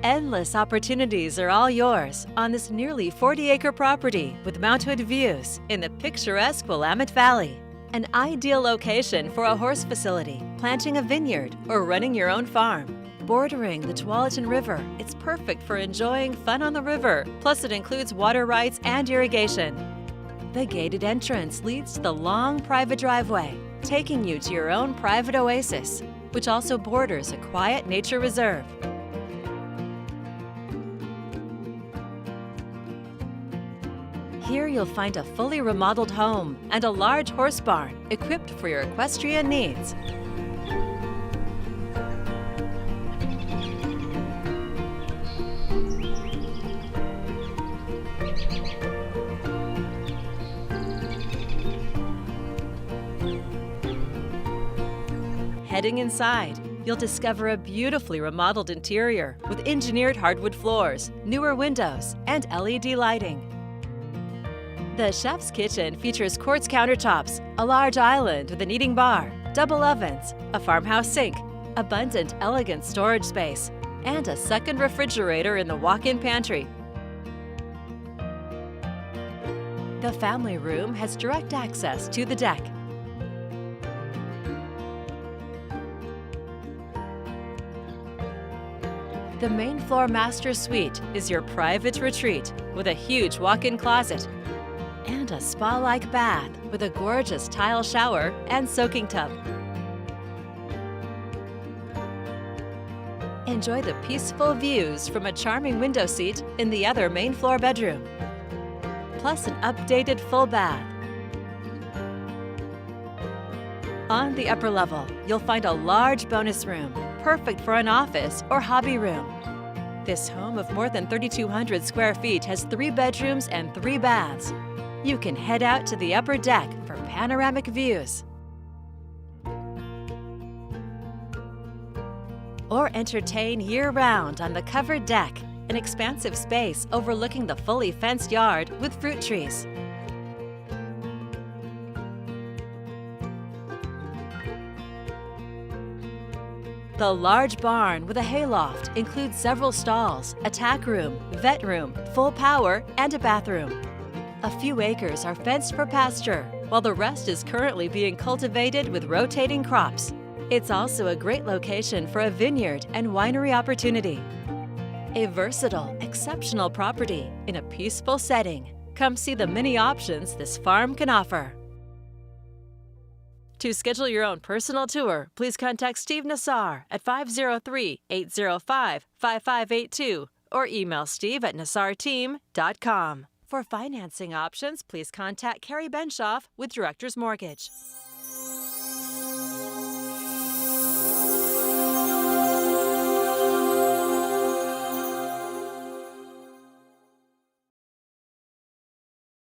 Endless opportunities are all yours on this nearly 40-acre property with Mount Hood views in the picturesque Willamette Valley. An ideal location for a horse facility, planting a vineyard, or running your own farm. Bordering the Tualatin River, it's perfect for enjoying fun on the river, plus it includes water rights and irrigation. The gated entrance leads to the long private driveway, taking you to your own private oasis, which also borders a quiet nature reserve. Here you'll find a fully remodeled home and a large horse barn equipped for your equestrian needs. Heading inside, you'll discover a beautifully remodeled interior with engineered hardwood floors, newer windows, and LED lighting. The chef's kitchen features quartz countertops, a large island with an eating bar, double ovens, a farmhouse sink, abundant, elegant storage space, and a second refrigerator in the walk-in pantry. The family room has direct access to the deck. The main floor master suite is your private retreat with a huge walk-in closet and a spa-like bath with a gorgeous tile shower and soaking tub. Enjoy the peaceful views from a charming window seat in the other main floor bedroom, plus an updated full bath. On the upper level, you'll find a large bonus room, perfect for an office or hobby room. This home of more than 3,200 square feet has 3 bedrooms and 3 baths. You can head out to the upper deck for panoramic views. Or entertain year-round on the covered deck, an expansive space overlooking the fully fenced yard with fruit trees. The large barn with a hayloft includes several stalls, a tack room, vet room, full power, and a bathroom. A few acres are fenced for pasture, while the rest is currently being cultivated with rotating crops. It's also a great location for a vineyard and winery opportunity. A versatile, exceptional property in a peaceful setting. Come see the many options this farm can offer. To schedule your own personal tour, please contact Steve Nassar at 503-805-5582 or email steve@nassarteam.com. For financing options, please contact Carrie Benshoff with Director's Mortgage.